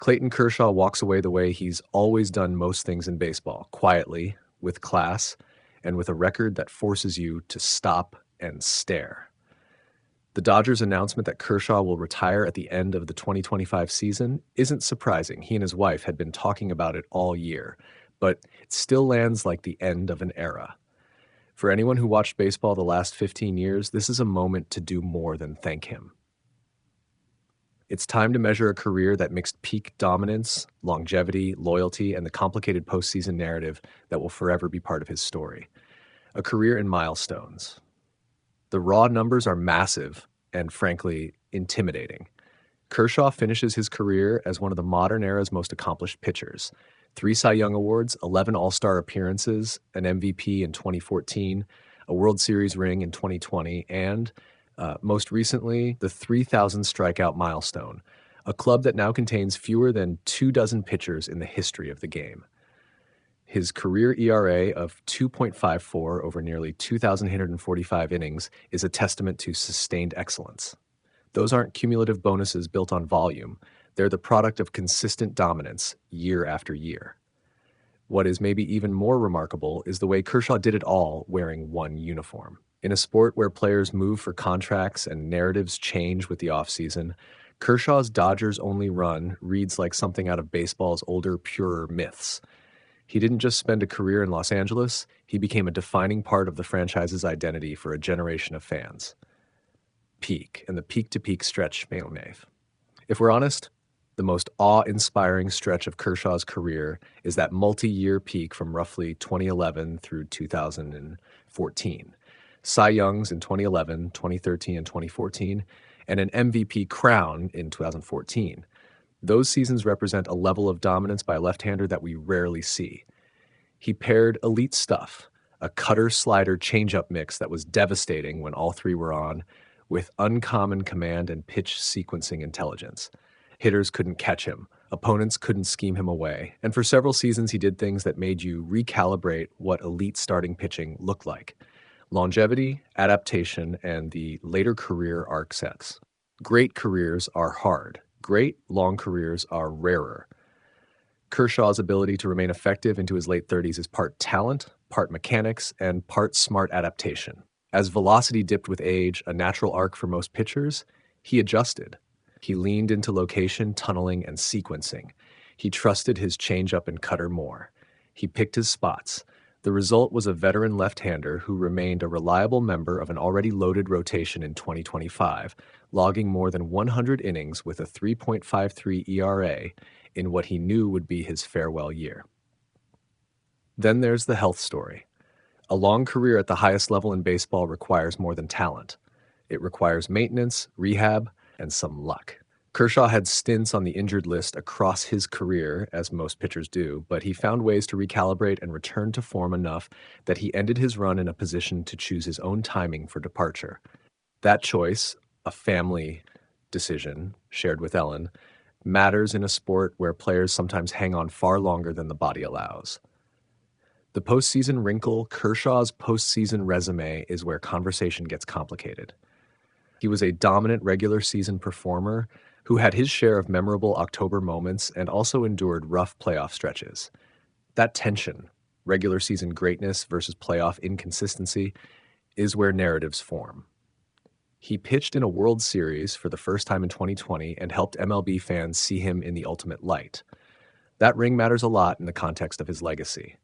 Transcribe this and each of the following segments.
Clayton Kershaw walks away the way he's always done most things in baseball, quietly, with class, and with a record that forces you to stop and stare. The Dodgers' announcement that Kershaw will retire at the end of the 2025 season isn't surprising. He and his wife had been talking about it all year, but it still lands like the end of an era. For anyone who watched baseball the last 15 years, this is a moment to do more than thank him. It's time to measure a career that mixed peak dominance, longevity, loyalty, and the complicated postseason narrative that will forever be part of his story. A career in milestones. The raw numbers are massive and, frankly, intimidating. Kershaw finishes his career as one of the modern era's most accomplished pitchers. 3 Cy Young Awards, 11 All-Star appearances, an MVP in 2014, a World Series ring in 2020, and, most recently, the 3,000 strikeout milestone, a club that now contains fewer than 24 pitchers in the history of the game. His career ERA of 2.54 over nearly 2,845 innings is a testament to sustained excellence. Those aren't cumulative bonuses built on volume. They're the product of consistent dominance year after year. What is maybe even more remarkable is the way Kershaw did it all wearing one uniform. In a sport where players move for contracts and narratives change with the offseason, Kershaw's Dodgers-only run reads like something out of baseball's older, purer myths. He didn't just spend a career in Los Angeles, he became a defining part of the franchise's identity for a generation of fans. Peak, and the peak-to-peak stretch may Maeve. If we're honest, the most awe-inspiring stretch of Kershaw's career is that multi-year peak from roughly 2011 through 2014. Cy Youngs in 2011, 2013, and 2014, and an MVP crown in 2014. Those seasons represent a level of dominance by a left-hander that we rarely see. He paired elite stuff, a cutter-slider changeup mix that was devastating when all three were on, with uncommon command and pitch sequencing intelligence. Hitters couldn't catch him, opponents couldn't scheme him away, and for several seasons he did things that made you recalibrate what elite starting pitching looked like. Longevity, adaptation, and the later career arc sets. Great careers are hard. Great, long careers are rarer. Kershaw's ability to remain effective into his late 30s is part talent, part mechanics, and part smart adaptation. As velocity dipped with age, a natural arc for most pitchers, he adjusted. He leaned into location, tunneling, and sequencing. He trusted his changeup and cutter more. He picked his spots. The result was a veteran left-hander who remained a reliable member of an already loaded rotation in 2025, logging more than 100 innings with a 3.53 ERA in what he knew would be his farewell year. Then there's the health story. A long career at the highest level in baseball requires more than talent. It requires maintenance, rehab, and some luck. Kershaw had stints on the injured list across his career, as most pitchers do, but he found ways to recalibrate and return to form enough that he ended his run in a position to choose his own timing for departure. That choice, a family decision shared with Ellen, matters in a sport where players sometimes hang on far longer than the body allows. The postseason wrinkle, Kershaw's postseason resume, is where conversation gets complicated. He was a dominant regular season performer who had his share of memorable October moments and also endured rough playoff stretches. That tension, regular season greatness versus playoff inconsistency, is where narratives form. He pitched in a World Series for the first time in 2020 and helped MLB fans see him in the ultimate light. That ring matters a lot in the context of his legacy.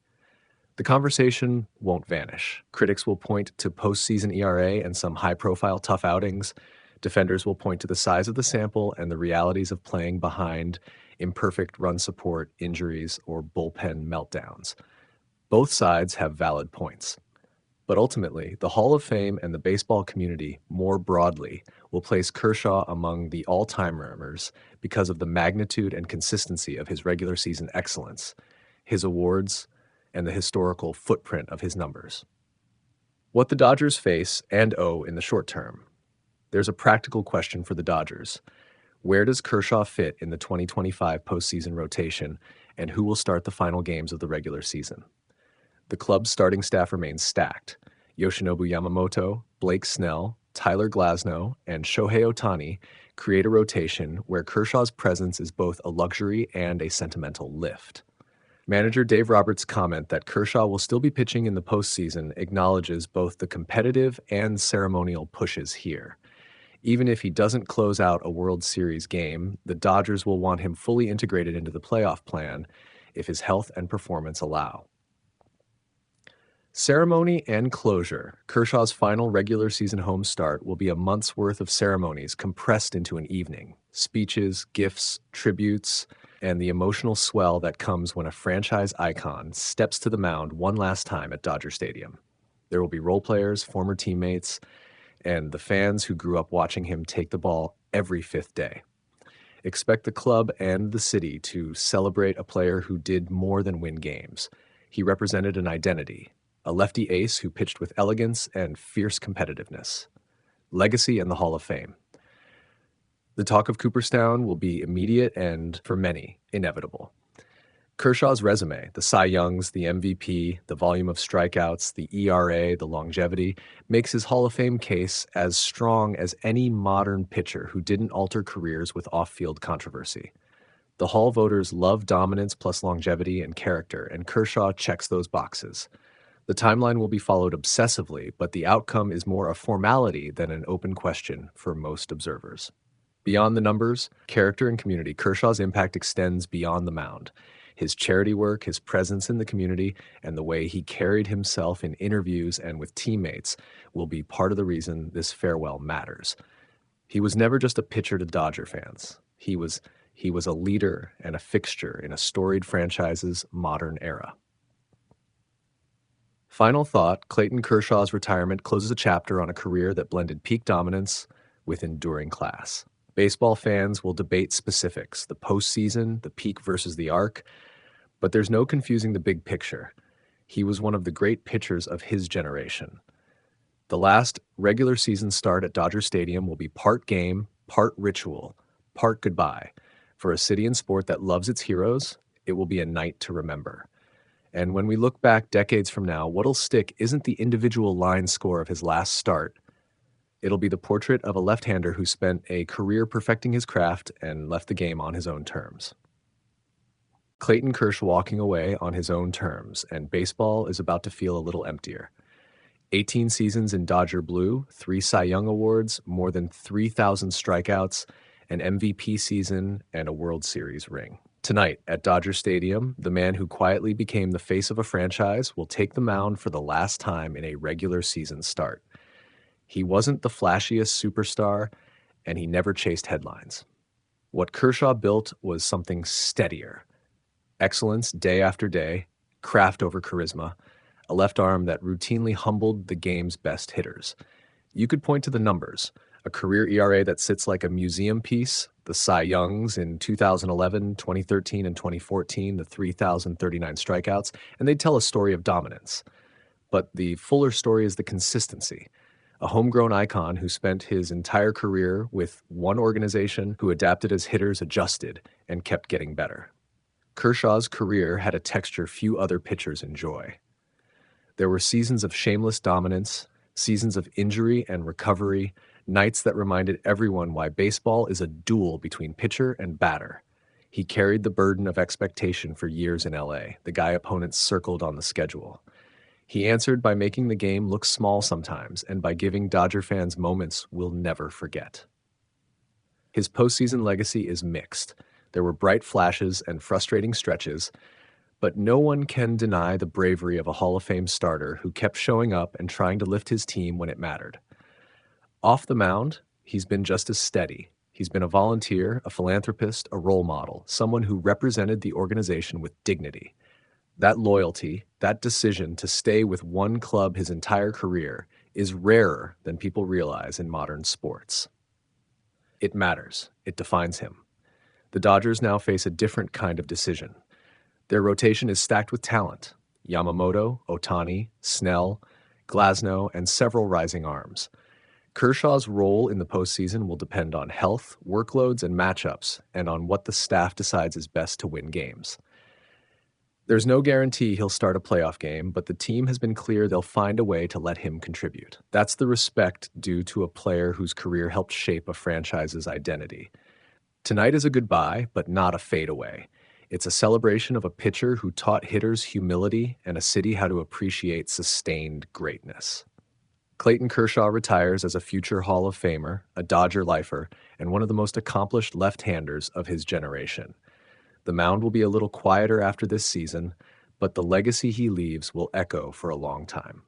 The conversation won't vanish. Critics will point to postseason ERA and some high-profile tough outings. Defenders will point to the size of the sample and the realities of playing behind imperfect run support, injuries, or bullpen meltdowns. Both sides have valid points. But ultimately, the Hall of Fame and the baseball community, more broadly, will place Kershaw among the all-timers because of the magnitude and consistency of his regular season excellence, his awards, and the historical footprint of his numbers. What the Dodgers face and owe in the short term. There's a practical question for the Dodgers. Where does Kershaw fit in the 2025 postseason rotation, and who will start the final games of the regular season? The club's starting staff remains stacked. Yoshinobu Yamamoto, Blake Snell, Tyler Glasnow, and Shohei Ohtani create a rotation where Kershaw's presence is both a luxury and a sentimental lift. Manager Dave Roberts' comment that Kershaw will still be pitching in the postseason acknowledges both the competitive and ceremonial pushes here. Even if he doesn't close out a World Series game, the Dodgers will want him fully integrated into the playoff plan if his health and performance allow. Ceremony and closure. Kershaw's final regular season home start will be a month's worth of ceremonies compressed into an evening. Speeches, gifts, tributes, and the emotional swell that comes when a franchise icon steps to the mound one last time at Dodger Stadium. There will be role players, former teammates, and the fans who grew up watching him take the ball every fifth day. Expect the club and the city to celebrate a player who did more than win games. He represented an identity, a lefty ace who pitched with elegance and fierce competitiveness. Legacy and the Hall of Fame. The talk of Cooperstown will be immediate and, for many, inevitable. Kershaw's resume, the Cy Youngs, the MVP, the volume of strikeouts, the ERA, the longevity, makes his Hall of Fame case as strong as any modern pitcher who didn't alter careers with off-field controversy. The Hall voters love dominance plus longevity and character, and Kershaw checks those boxes. The timeline will be followed obsessively, but the outcome is more a formality than an open question for most observers. Beyond the numbers, character and community, Kershaw's impact extends beyond the mound. His charity work, his presence in the community, and the way he carried himself in interviews and with teammates will be part of the reason this farewell matters. He was never just a pitcher to Dodger fans. He was a leader and a fixture in a storied franchise's modern era. Final thought, Clayton Kershaw's retirement closes a chapter on a career that blended peak dominance with enduring class. Baseball fans will debate specifics, the postseason, the peak versus the arc, but there's no confusing the big picture. He was one of the great pitchers of his generation. The last regular season start at Dodger Stadium will be part game, part ritual, part goodbye. For a city and sport that loves its heroes, it will be a night to remember. And when we look back decades from now, what'll stick isn't the individual line score of his last start. It'll be the portrait of a left-hander who spent a career perfecting his craft and left the game on his own terms. Clayton Kershaw walking away on his own terms, and baseball is about to feel a little emptier. 18 seasons in Dodger blue, 3 Cy Young awards, more than 3,000 strikeouts, an MVP season, and a World Series ring. Tonight at Dodger Stadium, the man who quietly became the face of a franchise will take the mound for the last time in a regular season start. He wasn't the flashiest superstar, and he never chased headlines. What Kershaw built was something steadier. Excellence day after day, craft over charisma, a left arm that routinely humbled the game's best hitters. You could point to the numbers, a career ERA that sits like a museum piece, the Cy Youngs in 2011, 2013, and 2014, the 3,039 strikeouts, and they'd tell a story of dominance. But the fuller story is the consistency. A homegrown icon who spent his entire career with one organization, who adapted as hitters adjusted and kept getting better. Kershaw's career had a texture few other pitchers enjoy. There were seasons of shameless dominance, seasons of injury and recovery, nights that reminded everyone why baseball is a duel between pitcher and batter. He carried the burden of expectation for years in LA, the guy opponents circled on the schedule. He answered by making the game look small sometimes and by giving Dodger fans moments we'll never forget. His postseason legacy is mixed. There were bright flashes and frustrating stretches, but no one can deny the bravery of a Hall of Fame starter who kept showing up and trying to lift his team when it mattered. Off the mound, he's been just as steady. He's been a volunteer, a philanthropist, a role model, someone who represented the organization with dignity. That loyalty, that decision to stay with one club his entire career is rarer than people realize in modern sports. It matters. It defines him. The Dodgers now face a different kind of decision. Their rotation is stacked with talent: Yamamoto, Ohtani, Snell, Glasnow, and several rising arms. Kershaw's role in the postseason will depend on health, workloads, and matchups, and on what the staff decides is best to win games. There's no guarantee he'll start a playoff game, but the team has been clear they'll find a way to let him contribute. That's the respect due to a player whose career helped shape a franchise's identity. Tonight is a goodbye, but not a fadeaway. It's a celebration of a pitcher who taught hitters humility and a city how to appreciate sustained greatness. Clayton Kershaw retires as a future Hall of Famer, a Dodger lifer, and one of the most accomplished left-handers of his generation. The mound will be a little quieter after this season, but the legacy he leaves will echo for a long time.